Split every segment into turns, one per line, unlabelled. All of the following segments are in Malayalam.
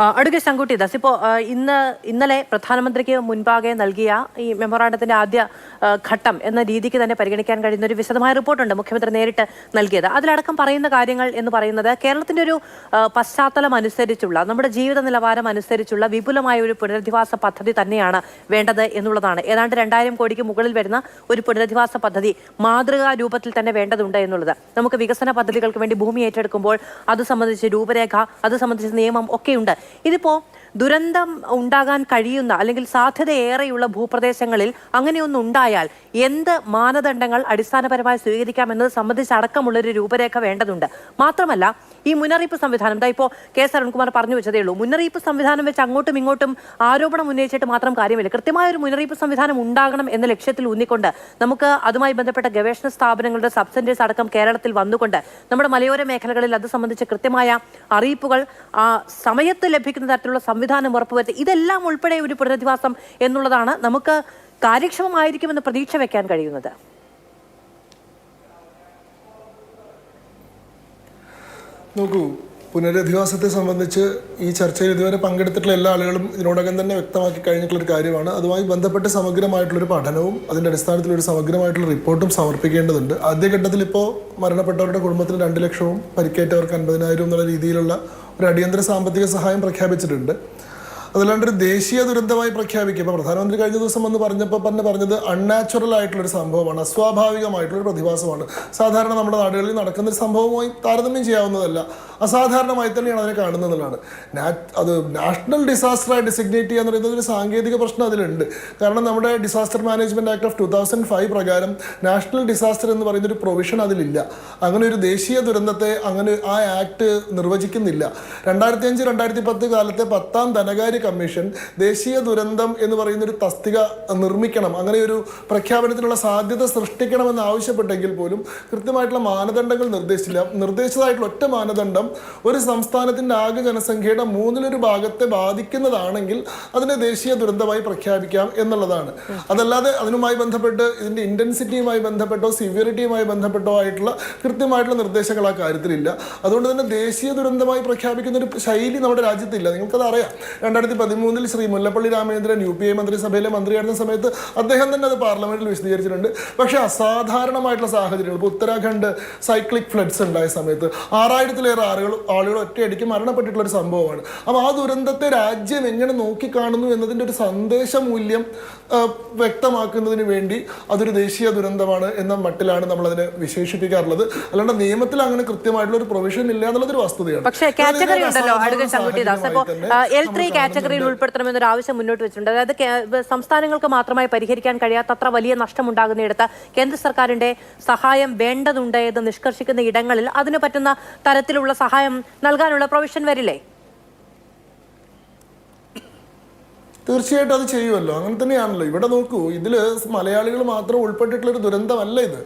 അഡ്വക്കേറ്റ് ശങ്കുട്ടി ദാസ്, ഇപ്പോൾ ഇന്നലെ പ്രധാനമന്ത്രിക്ക് മുൻപാകെ നൽകിയ ഈ മെമ്മോറാണ്ടത്തിന്റെ ആദ്യ ഘട്ടം എന്ന രീതിക്ക് തന്നെ പരിഗണിക്കാൻ കഴിയുന്ന ഒരു വിശദമായ റിപ്പോർട്ടുണ്ട് മുഖ്യമന്ത്രി നേരിട്ട് നൽകിയത്. അതിലടക്കം പറയുന്ന കാര്യങ്ങൾ എന്ന് പറയുന്നത് കേരളത്തിന്റെ ഒരു പശ്ചാത്തലം അനുസരിച്ചുള്ള, നമ്മുടെ ജീവിത നിലവാരം അനുസരിച്ചുള്ള വിപുലമായ ഒരു പുനരധിവാസ പദ്ധതി തന്നെയാണ് വേണ്ടത് എന്നുള്ളതാണ്. ഏതാണ്ട് 2000 കോടിക്ക് മുകളിൽ വരുന്ന ഒരു പുനരധിവാസ പദ്ധതി മാതൃകാ രൂപത്തിൽ തന്നെ വേണ്ടതുണ്ട് എന്നുള്ളത്. നമുക്ക് വികസന പദ്ധതികൾക്ക് വേണ്ടി ഭൂമി ഏറ്റെടുക്കുമ്പോൾ അത് സംബന്ധിച്ച് രൂപരേഖ, അത് സംബന്ധിച്ച് നിയമം ഒക്കെയുണ്ട്. ഇതിപ്പോ ദുരന്തം ഉണ്ടാകാൻ കഴിയുന്ന അല്ലെങ്കിൽ സാധ്യതയേറെയുള്ള ഭൂപ്രദേശങ്ങളിൽ അങ്ങനെയൊന്നും ഉണ്ടായാൽ എന്ത് മാനദണ്ഡങ്ങൾ അടിസ്ഥാനപരമായി സ്വീകരിക്കാമെന്നത് സംബന്ധിച്ചടക്കമുള്ളൊരു രൂപരേഖ വേണ്ടതുണ്ട്. മാത്രമല്ല ഈ മുന്നറിയിപ്പ് സംവിധാനം, ഇപ്പോൾ കെ.എസ്. അരുൺകുമാർ പറഞ്ഞു വെച്ചതേ ഉള്ളൂ, മുന്നറിയിപ്പ് സംവിധാനം വെച്ച് അങ്ങോട്ടും ഇങ്ങോട്ടും ആരോപണം ഉന്നയിച്ചിട്ട് മാത്രം കാര്യമില്ല. കൃത്യമായ ഒരു മുന്നറിയിപ്പ് സംവിധാനം ഉണ്ടാകണം എന്ന ലക്ഷ്യത്തിൽ ഊന്നിക്കൊണ്ട് നമുക്ക് അതുമായി ബന്ധപ്പെട്ട ഗവേഷണ സ്ഥാപനങ്ങളുടെ സബ് സെന്റേഴ്സ് അടക്കം കേരളത്തിൽ വന്നുകൊണ്ട് നമ്മുടെ മലയോര മേഖലകളിൽ അത് സംബന്ധിച്ച് കൃത്യമായ അറിയിപ്പുകൾ സമയത്ത് ലഭിക്കുന്ന തരത്തിലുള്ള സംവിധാനം ഉറപ്പുവരുത്തി, ഇതെല്ലാം ഉൾപ്പെടെ ഒരു പുനരധിവാസം എന്നുള്ളതാണ് നമുക്ക് കാര്യക്ഷമമായിരിക്കുമെന്ന് പ്രതീക്ഷ വെക്കാൻ കഴിയുന്നത്.
നോക്കൂ, പുനരധിവാസത്തെ സംബന്ധിച്ച് ഈ ചർച്ചയിൽ ഇതുവരെ പങ്കെടുത്തിട്ടുള്ള എല്ലാ ആളുകളും ഇതിനോടകം തന്നെ വ്യക്തമാക്കി കഴിഞ്ഞിട്ടുള്ളൊരു കാര്യമാണ്. അതുമായി ബന്ധപ്പെട്ട് സമഗ്രമായിട്ടുള്ളൊരു പഠനവും അതിൻ്റെ അടിസ്ഥാനത്തിൽ ഒരു സമഗ്രമായിട്ടുള്ള റിപ്പോർട്ടും സമർപ്പിക്കേണ്ടതുണ്ട്. ആദ്യഘട്ടത്തിൽ ഇപ്പോൾ മരണപ്പെട്ടവരുടെ കുടുംബത്തിന് 2 ലക്ഷവും പരിക്കേറ്റവർക്ക് 50,000 എന്നുള്ള രീതിയിലുള്ള ഒരു അടിയന്തര സാമ്പത്തിക സഹായം പ്രഖ്യാപിച്ചിട്ടുണ്ട്. അതല്ലാണ്ട് ഒരു ദേശീയ ദുരന്തമായി പ്രഖ്യാപിക്കുക, ഇപ്പോൾ പ്രധാനമന്ത്രി കഴിഞ്ഞ ദിവസം വന്ന് പറഞ്ഞപ്പോൾ പറഞ്ഞത് അൺനാച്ചുറൽ ആയിട്ടുള്ളൊരു സംഭവമാണ്, അസ്വാഭാവികമായിട്ടുള്ളൊരു പ്രതിഭാസമാണ്, സാധാരണ നമ്മുടെ നാടുകളിൽ നടക്കുന്നൊരു സംഭവമായി താരതമ്യം ചെയ്യാവുന്നതല്ല, അസാധാരണമായി തന്നെയാണ് അതിനെ കാണുന്നതെന്നുള്ളതാണ്. അത് നാഷണൽ ഡിസാസ്റ്ററായി ഡിസിഗ്നേറ്റ് ചെയ്യുക എന്ന് പറയുന്നത് ഒരു സാങ്കേതിക പ്രശ്നം അതിലുണ്ട്. കാരണം നമ്മുടെ ഡിസാസ്റ്റർ മാനേജ്മെന്റ് ആക്ട് ഓഫ് 2005 പ്രകാരം നാഷണൽ ഡിസാസ്റ്റർ എന്ന് പറയുന്ന ഒരു പ്രൊവിഷൻ അതിലില്ല. അങ്ങനെ ഒരു ദേശീയ ദുരന്തത്തെ അങ്ങനെ ആ ആക്ട് നിർവചിക്കുന്നില്ല. 2005-2010 കാലത്തെ 10ാം ധനകാര്യ കമ്മീഷൻ ദേശീയ ദുരന്തം എന്ന് പറയുന്ന ഒരു തസ്തിക നിർമ്മിക്കണം, അങ്ങനെ ഒരു പ്രഖ്യാപനത്തിനുള്ള സാധ്യത സൃഷ്ടിക്കണമെന്ന് ആവശ്യപ്പെട്ടെങ്കിൽ പോലും കൃത്യമായിട്ടുള്ള മാനദണ്ഡങ്ങൾ നിർദ്ദേശിച്ചില്ല. നിർദ്ദേശിച്ചതായിട്ടുള്ള ഒറ്റ മാനദണ്ഡം ഒരു സംസ്ഥാനത്തിന്റെ ആകെ ജനസംഖ്യയുടെ 1/3 ഭാഗത്തെ ബാധിക്കുന്നതാണെങ്കിൽ അതിനെ ദേശീയ ദുരന്തമായി പ്രഖ്യാപിക്കാം എന്നുള്ളതാണ്. അതല്ലാതെ അതിനുമായി ബന്ധപ്പെട്ട് ഇതിന്റെ ഇന്റൻസിറ്റിയുമായി ബന്ധപ്പെട്ടോ സിവിയറിറ്റിയുമായി ബന്ധപ്പെട്ടോ ആയിട്ടുള്ള കൃത്യമായിട്ടുള്ള നിർദ്ദേശങ്ങൾ ആ കാര്യത്തിലില്ല. അതുകൊണ്ട് തന്നെ ദേശീയ ദുരന്തമായി പ്രഖ്യാപിക്കുന്ന ഒരു ശൈലി നമ്മുടെ രാജ്യത്തില്ല. നിങ്ങൾക്കത് അറിയാം. 2013 ശ്രീ മുല്ലപ്പള്ളി രാമചന്ദ്രൻ UPA മന്ത്രിസഭയിലെ മന്ത്രിയായിരുന്ന സമയത്ത് അദ്ദേഹം തന്നെ അത് പാർലമെന്റിൽ വിശദീകരിച്ചിട്ടുണ്ട്. പക്ഷേ അസാധാരണമായിട്ടുള്ള സാഹചര്യങ്ങൾ, ഇപ്പോൾ ഉത്തരാഖണ്ഡ് സൈക്ലിക് ഫ്ലഡ്സ് ഉണ്ടായ സമയത്ത് 6000-ലേറെ ആളുകൾ ഒറ്റയടിക്ക് മരണപ്പെട്ടിട്ടുള്ള ഒരു സംഭവമാണ്. അപ്പോൾ ആ ദുരന്തത്തെ രാജ്യം എങ്ങനെ നോക്കിക്കാണുന്നു എന്നതിൻ്റെ ഒരു സന്ദേശ മൂല്യം വ്യക്തമാക്കുന്നതിന് വേണ്ടി അതൊരു ദേശീയ ദുരന്തമാണ് എന്ന മട്ടിലാണ് നമ്മൾ അതിനെ വിശേഷിപ്പിക്കാറുള്ളത്. അല്ലാണ്ട് നിയമത്തിൽ അങ്ങനെ കൃത്യമായിട്ടുള്ള ഒരു പ്രൊവിഷൻ ഇല്ല എന്നുള്ളതൊരു വസ്തുതയാണ്.
പക്ഷേ കാറ്റഗറി ഉണ്ടല്ലോ L3 കാറ്റഗറിയിൽ ഉൾപ്പെടുത്തണമെന്നൊരു ആവശ്യം മുന്നോട്ട് വെച്ചിട്ടുണ്ട്. അതായത് സംസ്ഥാനങ്ങൾക്ക് മാത്രമായി പരിഹരിക്കാൻ കഴിയാത്തത്ര വലിയ നഷ്ടമുണ്ടാകുന്നിടത്ത് കേന്ദ്ര സർക്കാരിന്റെ സഹായം വേണ്ടതുണ്ട് എന്ന് നിഷ്കർഷിക്കുന്ന ഇടങ്ങളിൽ അതിന് പറ്റുന്ന തരത്തിലുള്ള സഹായം നൽകാനുള്ള പ്രൊവിഷൻ വരില്ലേ?
തീർച്ചയായിട്ടും അത് ചെയ്യുമല്ലോ. അങ്ങനെ തന്നെയാണല്ലോ. ഇവിടെ നോക്കൂ, ഇതിൽ മലയാളികൾ മാത്രം ഉൾപ്പെട്ടിട്ടുള്ളൊരു ദുരന്തമല്ല ഇത്.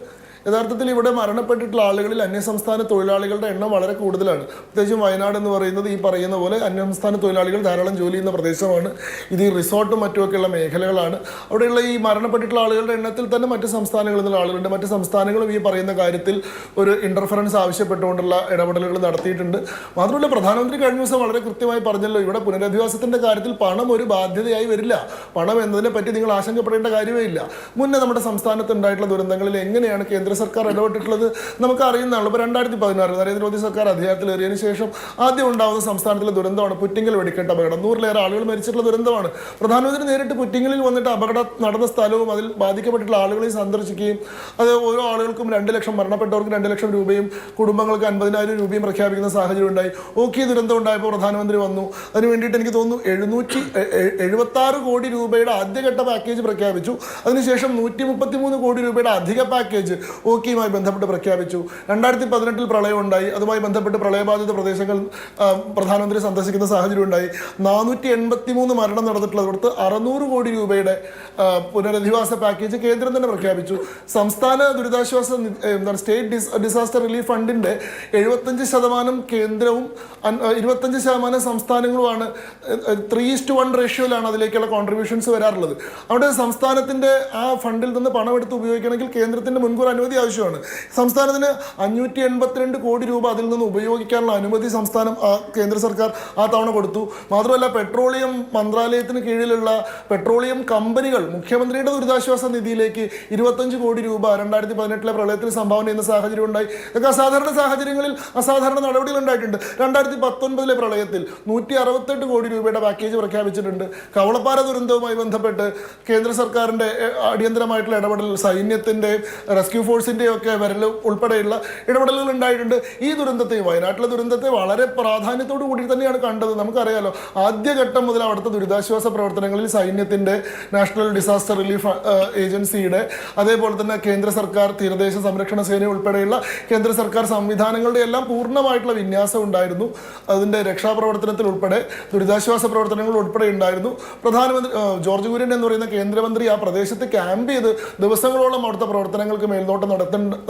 യഥാർത്ഥത്തിൽ ഇവിടെ മരണപ്പെട്ടിട്ടുള്ള ആളുകളിൽ അന്യസംസ്ഥാന തൊഴിലാളികളുടെ എണ്ണം വളരെ കൂടുതലാണ്. പ്രത്യേകിച്ചും വയനാട് എന്ന് പറയുന്നത് ഈ പറയുന്ന പോലെ അന്യസംസ്ഥാന തൊഴിലാളികൾ ധാരാളം ജോലി ചെയ്യുന്ന പ്രദേശമാണ്. ഇത് ഈ റിസോർട്ടും മറ്റുമൊക്കെയുള്ള മേഖലകളാണ്. അവിടെയുള്ള ഈ മരണപ്പെട്ടിട്ടുള്ള ആളുകളുടെ എണ്ണത്തിൽ തന്നെ മറ്റ് സംസ്ഥാനങ്ങളിൽ നിന്നുള്ള ആളുകളുണ്ട്. മറ്റ് സംസ്ഥാനങ്ങളും ഈ പറയുന്ന കാര്യത്തിൽ ഒരു ഇന്റർഫറൻസ് ആവശ്യപ്പെട്ടുകൊണ്ടുള്ള ഇടപെടലുകൾ നടത്തിയിട്ടുണ്ട്. മാത്രമല്ല, പ്രധാനമന്ത്രി കഴിഞ്ഞ ദിവസം വളരെ കൃത്യമായി പറഞ്ഞല്ലോ, ഇവിടെ പുനരധിവാസത്തിന്റെ കാര്യത്തിൽ പണം ഒരു ബാധ്യതയായി വരില്ല. പണം എന്നതിനെ പറ്റി നിങ്ങൾ ആശങ്കപ്പെടേണ്ട കാര്യമേ ഇല്ല. മുന്നേ നമ്മുടെ സംസ്ഥാനത്ത് ഉണ്ടായിട്ടുള്ള ദുരന്തങ്ങളിൽ എങ്ങനെയാണ് കേന്ദ്ര സർക്കാർ ഇടപെട്ടിട്ടുള്ളത് നമുക്ക് അറിയുന്നതാണ്. ഇപ്പോൾ 2016 നരേന്ദ്രമോദി സർക്കാർ അധികാരത്തിലേറിയതിനു ശേഷം ആദ്യം ഉണ്ടാകുന്ന സംസ്ഥാനത്തിലെ ദുരന്തമാണ് പുറ്റിങ്ങൽ വെടിക്കെട്ട് അപകടം. 100-ലേറെ ആളുകൾ മരിച്ചിട്ടുള്ള ദുരന്തമാണ്. പ്രധാനമന്ത്രി നേരിട്ട് പുറ്റിങ്ങലിൽ വന്നിട്ട് അപകടം നടന്ന സ്ഥലവും അതിൽ ബാധിക്കപ്പെട്ടിട്ടുള്ള ആളുകളെയും സന്ദർശിക്കുകയും അത് ഓരോ ആളുകൾക്കും 2 ലക്ഷം, മരണപ്പെട്ടവർക്ക് 2 ലക്ഷം രൂപയും കുടുംബങ്ങൾക്ക് 50,000 രൂപയും പ്രഖ്യാപിക്കുന്ന സാഹചര്യം ഉണ്ടായി. ഓഖി ദുരന്തം ഉണ്ടായപ്പോൾ പ്രധാനമന്ത്രി വന്നു. അതിന് വേണ്ടിയിട്ട് എനിക്ക് തോന്നുന്നു 776 കോടി രൂപയുടെ ആദ്യഘട്ട പാക്കേജ് പ്രഖ്യാപിച്ചു. അതിനുശേഷം 133 കോടി രൂപയുടെ അധിക പാക്കേജ് ഓക്കിയുമായി ബന്ധപ്പെട്ട് പ്രഖ്യാപിച്ചു. 2018 പ്രളയം ഉണ്ടായി. അതുമായി ബന്ധപ്പെട്ട് പ്രളയബാധിത പ്രദേശങ്ങൾ പ്രധാനമന്ത്രി സന്ദർശിക്കുന്ന സാഹചര്യം ഉണ്ടായി. 483 മരണം നടന്നിട്ടുള്ളതോടത്ത് 600 കോടി രൂപയുടെ പുനരധിവാസ പാക്കേജ് കേന്ദ്രം തന്നെ പ്രഖ്യാപിച്ചു. സംസ്ഥാന ദുരിതാശ്വാസ സ്റ്റേറ്റ് ഡിസാസ്റ്റർ റിലീഫ് ഫണ്ടിന്റെ 75% കേന്ദ്രവും 25% സംസ്ഥാനങ്ങളുമാണ്. 3:1 റേഷ്യോയിലാണ് അതിലേക്കുള്ള കോൺട്രിബ്യൂഷൻസ് വരാറുള്ളത്. അവിടെ സംസ്ഥാനത്തിന്റെ ആ ഫണ്ടിൽ നിന്ന് പണമെടുത്ത് ഉപയോഗിക്കണമെങ്കിൽ കേന്ദ്രത്തിന്റെ മുൻകൂർ അനുമതി അനുമതി ആവശ്യമാണ്. സംസ്ഥാനത്തിന് 582 കോടി രൂപ അതിൽ നിന്ന് ഉപയോഗിക്കാനുള്ള അനുമതി സംസ്ഥാനം കേന്ദ്ര സർക്കാർ ആ തവണ കൊടുത്തു. മാത്രമല്ല പെട്രോളിയം മന്ത്രാലയത്തിന് കീഴിലുള്ള പെട്രോളിയം കമ്പനികൾ മുഖ്യമന്ത്രിയുടെ ദുരിതാശ്വാസ നിധിയിലേക്ക് 25 കോടി രൂപ 2018 പ്രളയത്തിൽ സംഭാവന ചെയ്യുന്ന സാഹചര്യം ഉണ്ടായി. ഇതൊക്കെ അസാധാരണ സാഹചര്യങ്ങളിൽ അസാധാരണ നടപടികൾ ഉണ്ടായിട്ടുണ്ട്. 2019 പ്രളയത്തിൽ 168 കോടി രൂപയുടെ പാക്കേജ് പ്രഖ്യാപിച്ചിട്ടുണ്ട്. കവളപ്പാറ ദുരന്തവുമായി ബന്ധപ്പെട്ട് കേന്ദ്ര സർക്കാരിൻ്റെ അടിയന്തരമായിട്ടുള്ള ഇടപെടൽ, സൈന്യത്തിൻ്റെ റെസ്ക്യൂ ഫോഴ്സിൻ്റെയും ഒക്കെ വരൽ ഉൾപ്പെടെയുള്ള ഇടപെടലുകൾ ഉണ്ടായിട്ടുണ്ട്. ഈ ദുരന്തത്തെയും വയനാട്ടിലെ ദുരന്തത്തെ വളരെ പ്രാധാന്യത്തോടു കൂടി തന്നെയാണ് കണ്ടത്. നമുക്കറിയാലോ, ആദ്യഘട്ടം മുതൽ അവിടുത്തെ ദുരിതാശ്വാസ പ്രവർത്തനങ്ങളിൽ സൈന്യത്തിൻ്റെ, നാഷണൽ ഡിസാസ്റ്റർ റിലീഫ് ഏജൻസിയുടെ, അതേപോലെ തന്നെ കേന്ദ്ര സർക്കാർ തീരദേശ സംരക്ഷണ സേന ഉൾപ്പെടെയുള്ള കേന്ദ്ര സർക്കാർ സംവിധാനങ്ങളുടെ എല്ലാം പൂർണ്ണമായിട്ടുള്ള വിന്യാസം ഉണ്ടായിരുന്നു. അതിൻ്റെ രക്ഷാപ്രവർത്തനത്തിൽ ഉൾപ്പെടെ ദുരിതാശ്വാസ പ്രവർത്തനങ്ങൾ ഉൾപ്പെടെ ഉണ്ടായിരുന്നു. പ്രധാനമന്ത്രി ജോർജ് കുര്യൻ എന്ന് പറയുന്ന കേന്ദ്രമന്ത്രി ആ പ്രദേശത്ത് ക്യാമ്പ് ചെയ്ത് ദിവസങ്ങളോളം അവിടുത്തെ പ്രവർത്തനങ്ങൾക്ക് മേൽനോട്ടം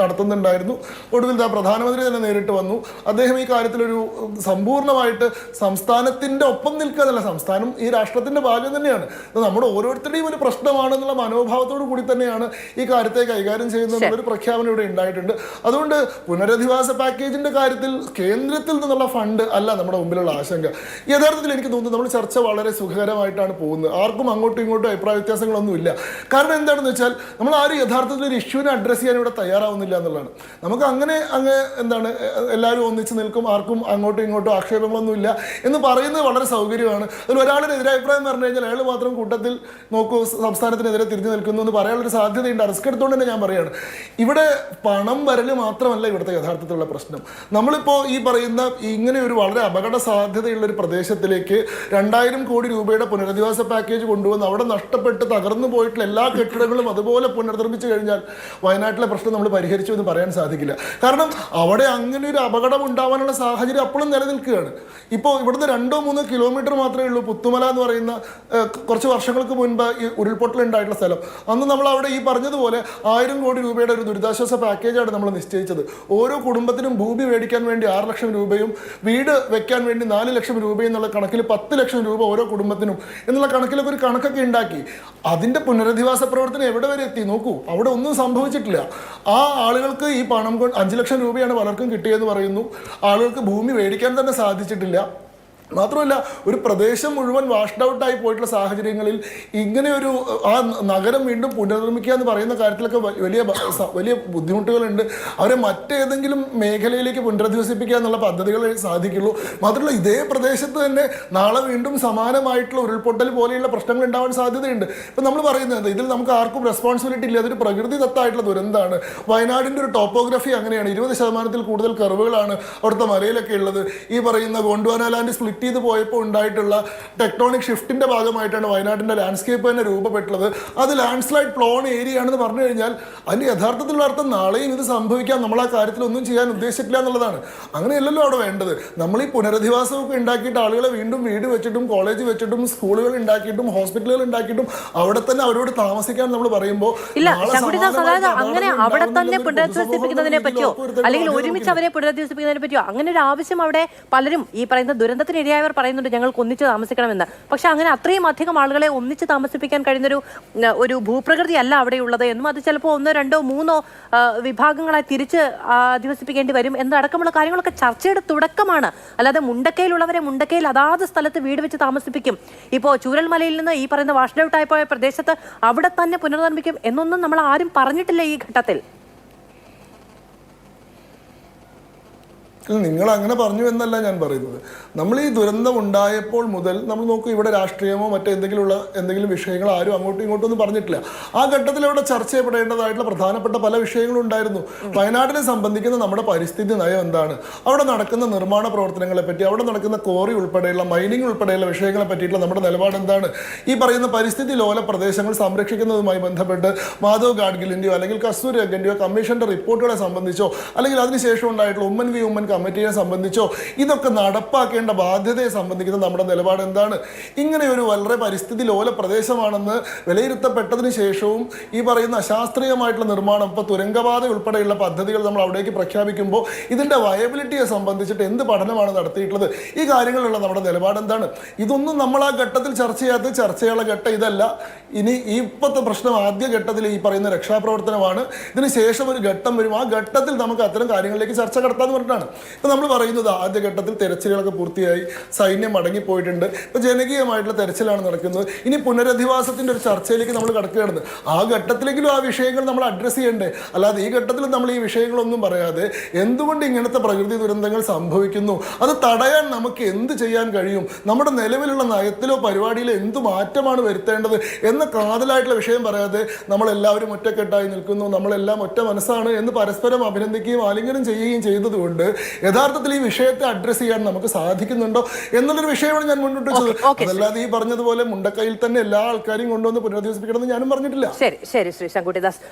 നടത്തുന്നുണ്ടായിരുന്നു. ഒടുവിൽ പ്രധാനമന്ത്രി തന്നെ നേരിട്ട് വന്നു. അദ്ദേഹം ഈ കാര്യത്തിലൊരു സമ്പൂർണ്ണമായിട്ട് സംസ്ഥാനത്തിൻ്റെ ഒപ്പം നിൽക്കുകയല്ല, സംസ്ഥാനം ഈ രാഷ്ട്രത്തിൻ്റെ ഭാഗം തന്നെയാണ്, ഇത് നമ്മുടെ ഓരോരുത്തരുടെയും ഒരു പ്രശ്നമാണെന്നുള്ള മനോഭാവത്തോടു കൂടി തന്നെയാണ് ഈ കാര്യത്തെ കൈകാര്യം ചെയ്യുന്നതെന്നൊരു പ്രഖ്യാപനം ഇവിടെ ഉണ്ടായിട്ടുണ്ട്. അതുകൊണ്ട് പുനരധിവാസ പാക്കേജിന്റെ കാര്യത്തിൽ കേന്ദ്രത്തിൽ നിന്നുള്ള ഫണ്ട് അല്ല നമ്മുടെ മുമ്പിലുള്ള ആശങ്ക. യഥാർത്ഥത്തിൽ എനിക്ക് തോന്നുന്നു നമ്മൾ ചർച്ച വളരെ സുഖകരമായിട്ടാണ് പോകുന്നത്. ആർക്കും അങ്ങോട്ടും ഇങ്ങോട്ടും അഭിപ്രായ വ്യത്യാസങ്ങളൊന്നുമില്ല. കാരണം എന്താണെന്ന് വെച്ചാൽ നമ്മൾ ആരും യഥാർത്ഥത്തിൽ ഒരു ഇഷ്യൂവിനെ അഡ്രസ്സ് ചെയ്യാൻ ഇവിടെ തയ്യാറാവുന്നില്ല എന്നുള്ളതാണ്. നമുക്ക് അങ്ങ് എന്താണ് എല്ലാവരും ഒന്നിച്ച് നിൽക്കും, ആർക്കും അങ്ങോട്ടും ഇങ്ങോട്ടും ആക്ഷേപങ്ങളൊന്നുമില്ല എന്ന് പറയുന്നത് വളരെ സൗകര്യമാണ്. അതിൽ ഒരാളുടെ എതിരഭിപ്രായം പറഞ്ഞു കഴിഞ്ഞാൽ അയാൾ മാത്രം കൂട്ടത്തിൽ നോക്കൂ സംസ്ഥാനത്തിനെതിരെ തിരിഞ്ഞു നിൽക്കുന്നു എന്ന് പറയാനുള്ളൊരു സാധ്യതയുണ്ട്. റിസ്ക് എടുത്തുകൊണ്ട് തന്നെ ഞാൻ പറയുകയാണ്, ഇവിടെ പണം വരല് മാത്രമല്ല ഇവിടുത്തെ യഥാർത്ഥത്തിലുള്ള പ്രശ്നം. നമ്മളിപ്പോൾ ഈ പറയുന്ന ഇങ്ങനെ ഒരു വളരെ അപകട സാധ്യതയുള്ള ഒരു പ്രദേശത്തിലേക്ക് 2000 കോടി രൂപയുടെ പുനരധിവാസ പാക്കേജ് കൊണ്ടുവന്ന് അവിടെ നഷ്ടപ്പെട്ട് തകർന്നു പോയിട്ടുള്ള എല്ലാ കെട്ടിടങ്ങളും അതുപോലെ പുനർനിർമ്മിച്ചു കഴിഞ്ഞാൽ വയനാട്ടിലെ പ്രശ്നം നമ്മൾ പരിഹരിച്ചു എന്ന് പറയാൻ സാധിക്കില്ല. കാരണം അവിടെ അങ്ങനെ ഒരു അപകടം ഉണ്ടാവാനുള്ള സാഹചര്യം അപ്പോഴും നിലനിൽക്കുകയാണ്. ഇപ്പോൾ ഇവിടുന്ന് 2-3 കിലോമീറ്റർ മാത്രമേ ഉള്ളൂ പുത്തുമല എന്ന് പറയുന്ന കുറച്ച് വർഷങ്ങൾക്ക് മുൻപ് ഈ ഉരുൾപൊട്ടൽ ഉണ്ടായിട്ടുള്ള സ്ഥലം. അന്ന് നമ്മൾ അവിടെ ഈ പറഞ്ഞതുപോലെ 1000 കോടി രൂപയുടെ ഒരു ദുരിതാശ്വാസ പാക്കേജാണ് നമ്മൾ നിശ്ചയിച്ചത്. ഓരോ കുടുംബത്തിനും ഭൂമി മേടിക്കാൻ വേണ്ടി 6 ലക്ഷം രൂപയും വീട് വെക്കാൻ വേണ്ടി 4 ലക്ഷം രൂപയും എന്നുള്ള കണക്കിൽ 10 ലക്ഷം രൂപ ഓരോ കുടുംബത്തിനും എന്നുള്ള കണക്കിലൊക്കെ ഒരു കണക്കൊക്കെ ഉണ്ടാക്കി. അതിൻ്റെ പുനരധിവാസ പ്രവർത്തനം എവിടെ വരെ എത്തി നോക്കൂ, അവിടെ ഒന്നും സംഭവിച്ചിട്ടില്ല. ആ ആളുകൾക്ക് ഈ പണം കൊണ്ട് 5 ലക്ഷം രൂപയാണ് പലർക്കും കിട്ടിയെന്ന് പറയുന്നു. ആളുകൾക്ക് ഭൂമി മേടിക്കാൻ തന്നെ സാധിച്ചിട്ടില്ല. മാത്രമല്ല ഒരു പ്രദേശം മുഴുവൻ വാഷ്ഡ് ഔട്ടായി പോയിട്ടുള്ള സാഹചര്യങ്ങളിൽ ഇങ്ങനെ ഒരു ആ നഗരം വീണ്ടും പുനർനിർമ്മിക്കുക എന്ന് പറയുന്ന കാര്യത്തിലൊക്കെ വലിയ ബുദ്ധിമുട്ടുകളുണ്ട്. അവരെ മറ്റേതെങ്കിലും മേഖലയിലേക്ക് പുനരധിവസിപ്പിക്കുക എന്നുള്ള പദ്ധതികൾ സാധിക്കുള്ളൂ. മാത്രമല്ല ഇതേ പ്രദേശത്ത് തന്നെ നാളെ വീണ്ടും സമാനമായിട്ടുള്ള ഉരുൾപൊട്ടൽ പോലെയുള്ള പ്രശ്നങ്ങൾ ഉണ്ടാവാൻ സാധ്യതയുണ്ട്. ഇപ്പം നമ്മൾ പറയുന്നത് ഇതിൽ നമുക്ക് ആർക്കും റെസ്പോൺസിബിലിറ്റി ഇല്ല, അതൊരു പ്രകൃതിദത്തമായിട്ടുള്ള ദുരന്തമാണ്. വയനാടിൻ്റെ ഒരു ടോപ്പോഗ്രഫി അങ്ങനെയാണ്. 20% കൂടുതൽ കർവുകളാണ് അവിടുത്തെ മലയിലൊക്കെ ഉള്ളത്. ഈ പറയുന്ന ഗോണ്ട്വാനാലാൻഡ് സ്പ്ലിറ്റ് ചെയ്ത് പോയപ്പോൾ ഉണ്ടായിട്ടുള്ള ടെക്ടോണിക് ഷിഫ്റ്റിന്റെ ഭാഗമായിട്ടാണ് വയനാട്ടിന്റെ ലാൻഡ്സ്കേപ്പ് തന്നെ രൂപപ്പെട്ടുള്ളത്. അത് ലാൻഡ് സ്ലൈഡ് പ്ലോൺ ഏരിയ ആണെന്ന് പറഞ്ഞു കഴിഞ്ഞാൽ അതിന് യഥാർത്ഥത്തിലുള്ള അർത്ഥം നാളെയും ഇത് സംഭവിക്കാം, നമ്മൾ ആ കാര്യത്തിൽ ഒന്നും ചെയ്യാൻ ഉദ്ദേശിച്ചിട്ടില്ല എന്നുള്ളതാണ്. അങ്ങനെയല്ലല്ലോ അവിടെ വേണ്ടത്. നമ്മൾ ഈ പുനരധിവാസമൊക്കെ ഉണ്ടാക്കിയിട്ട് ആളുകളെ വീണ്ടും വീട് വെച്ചിട്ടും കോളേജ് വെച്ചിട്ടും സ്കൂളുകൾ ഉണ്ടാക്കിയിട്ടും ഹോസ്പിറ്റലുകൾ ഉണ്ടാക്കിയിട്ടും അവിടെ തന്നെ അവരോട് താമസിക്കാൻ നമ്മൾ പറയുമ്പോൾ
അങ്ങനെ അവിടെ തന്നെ പുനരധിവസിപ്പിക്കുന്നതിനെ പറ്റിയോ അല്ലെങ്കിൽ ഒരുമിച്ച് അവരെ പുനരധിവസിപ്പിക്കുന്നതിനെ പറ്റിയോ അങ്ങനെ ഒരു ആവശ്യം അവിടെ പലരും ഈ പറയുന്ന ദുരന്തത്തിന് ഇരയായവർ പറയുന്നുണ്ട് ഞങ്ങൾക്ക് ഒന്നിച്ച് താമസിക്കണമെന്ന്. പക്ഷെ അങ്ങനെ അത്രയും അധികം ആളുകളെ ഒന്നിച്ച് താമസിപ്പിക്കാൻ കഴിയുന്നൊരു ഭൂപ്രകൃതി അല്ല അവിടെയുള്ളത് എന്നും അത് ചിലപ്പോൾ 1, 2, 3 വിഭാഗങ്ങളായി തിരിച്ച് അധിവസിപ്പിക്കേണ്ടി വരും എന്നടക്കമുള്ള കാര്യങ്ങളൊക്കെ ചർച്ചയുടെ തുടക്കമാണ്. അല്ലാതെ മുണ്ടക്കയിലുള്ളവരെ മുണ്ടക്കയിൽ അതാത് സ്ഥലത്ത് വീട് വെച്ച് താമസിപ്പിക്കും, ഇപ്പോൾ ചൂരൽമലയിൽ നിന്ന് ഈ പറയുന്ന വാഷ്ഡ് ഔട്ട് ആയി പോയ പ്രദേശത്ത് അവിടെ തന്നെ പുനർനിർമ്മിക്കും എന്നൊന്നും നമ്മൾ ആരും പറഞ്ഞിട്ടില്ല ഈ ഘട്ടത്തിൽ.
നിങ്ങൾ അങ്ങനെ പറഞ്ഞു എന്നല്ല ഞാൻ പറയുന്നത്. നമ്മൾ ഈ ദുരന്തം ഉണ്ടായപ്പോൾ മുതൽ നമ്മൾ നോക്കൂ, ഇവിടെ രാഷ്ട്രീയമോ എന്തെങ്കിലും വിഷയങ്ങൾ ആരും അങ്ങോട്ടും ഇങ്ങോട്ടും ഒന്നും പറഞ്ഞിട്ടില്ല. ആ ഘട്ടത്തിൽ ഇവിടെ ചർച്ച ചെയ്യപ്പെടേണ്ടതായിട്ടുള്ള പ്രധാനപ്പെട്ട പല വിഷയങ്ങളും ഉണ്ടായിരുന്നു. വയനാടിനെ സംബന്ധിക്കുന്ന നമ്മുടെ പരിസ്ഥിതി നയം എന്താണ്, അവിടെ നടക്കുന്ന നിർമ്മാണ പ്രവർത്തനങ്ങളെ പറ്റി, അവിടെ നടക്കുന്ന കോറി ഉൾപ്പെടെയുള്ള മൈനിങ് ഉൾപ്പെടെയുള്ള വിഷയങ്ങളെ പറ്റിയിട്ടുള്ള നമ്മുടെ നിലപാട് എന്താണ്, ഈ പറയുന്ന പരിസ്ഥിതി ലോല പ്രദേശങ്ങൾ സംരക്ഷിക്കുന്നതുമായി ബന്ധപ്പെട്ട് മാധവ് ഗാഡ്ഗിലിൻ്റെയോ അല്ലെങ്കിൽ കസ്തൂരി രംഗൻ്റെയോ കമ്മീഷന്റെ റിപ്പോർട്ടുകളെ സംബന്ധിച്ചോ അല്ലെങ്കിൽ അതിനുശേഷം ഉണ്ടായിട്ടുള്ള ഉമ്മൻ കമ്മിറ്റിയെ സംബന്ധിച്ചോ ഇതൊക്കെ നടപ്പാക്കേണ്ട ബാധ്യതയെ സംബന്ധിക്കുന്ന നമ്മുടെ നിലപാട് എന്താണ്? ഇങ്ങനെ ഒരു വളരെ പരിസ്ഥിതി ലോല പ്രദേശമാണെന്ന് വിലയിരുത്തപ്പെട്ടതിന് ശേഷവും ഈ പറയുന്ന അശാസ്ത്രീയമായിട്ടുള്ള നിർമ്മാണം, ഇപ്പോൾ തുരങ്കപാത ഉൾപ്പെടെയുള്ള പദ്ധതികൾ നമ്മൾ അവിടേക്ക് പ്രഖ്യാപിക്കുമ്പോൾ ഇതിൻ്റെ വയബിലിറ്റിയെ സംബന്ധിച്ചിട്ട് എന്ത് പഠനമാണ് നടത്തിയിട്ടുള്ളത്? ഈ കാര്യങ്ങളിലുള്ള നമ്മുടെ നിലപാട് എന്താണ്? ഇതൊന്നും നമ്മൾ ആ ഘട്ടത്തിൽ ചർച്ച ചെയ്യാത്ത ചർച്ചയുള്ള ഘട്ടം ഇതല്ല. ഇനി ഈ ഇപ്പോഴത്തെ പ്രശ്നം ആദ്യ ഘട്ടത്തിൽ ഈ പറയുന്ന രക്ഷാപ്രവർത്തനമാണ്. ഇതിന് ശേഷം ഒരു ഘട്ടം വരും, ആ ഘട്ടത്തിൽ നമുക്ക് അത്തരം കാര്യങ്ങളിലേക്ക് ചർച്ച നടത്താമെന്ന് പറഞ്ഞിട്ടാണ് ഇപ്പം നമ്മൾ പറയുന്നത്. ആദ്യ ഘട്ടത്തിൽ തെരച്ചിലുകളൊക്കെ പൂർത്തിയായി, സൈന്യം മടങ്ങിപ്പോയിട്ടുണ്ട്, ഇപ്പോൾ ജനകീയമായിട്ടുള്ള തെരച്ചിലാണ് നടക്കുന്നത്. ഇനി പുനരധിവാസത്തിൻ്റെ ഒരു ചർച്ചയിലേക്ക് നമ്മൾ കടക്കുകയാണ്. ആ ഘട്ടത്തിലെങ്കിലും ആ വിഷയങ്ങൾ നമ്മൾ അഡ്രസ്സ് ചെയ്യണ്ടേ? അല്ലാതെ ഈ ഘട്ടത്തിൽ നമ്മൾ ഈ വിഷയങ്ങളൊന്നും പറയാതെ എന്തുകൊണ്ട് ഇങ്ങനത്തെ പ്രകൃതി ദുരന്തങ്ങൾ സംഭവിക്കുന്നു, അത് തടയാൻ നമുക്ക് എന്ത് ചെയ്യാൻ കഴിയും, നമ്മുടെ നിലവിലുള്ള നയത്തിലോ പരിപാടിയിലോ എന്ത് മാറ്റമാണ് വരുത്തേണ്ടത് എന്ന കാതലായിട്ടുള്ള വിഷയം പറയാതെ നമ്മളെല്ലാവരും ഒറ്റക്കെട്ടായി നിൽക്കുന്നു, നമ്മളെല്ലാം ഒറ്റ മനസ്സാണ് എന്ന് പരസ്പരം അഭിനന്ദിക്കുകയും ആലിംഗനം ചെയ്യുകയും ചെയ്തതുകൊണ്ട് യഥാർത്ഥത്തിൽ ഈ വിഷയത്തെ അഡ്രസ്സ് ചെയ്യാൻ നമുക്ക് സാധിക്കുന്നുണ്ടോ എന്നുള്ളൊരു വിഷയമാണ് ഞാൻ മുന്നോട്ട് വെച്ചത്. അതല്ലാതെ ഈ പറഞ്ഞതുപോലെ മുണ്ടക്കൈയിൽ തന്നെ എല്ലാ ആൾക്കാരെയും കൊണ്ടുവന്ന് പുനരധിവസിപ്പിക്കണമെന്ന് ഞാനും പറഞ്ഞിട്ടില്ല.
ശരി ശരി ശ്രീ ശങ്കുട്ടിദാസ്.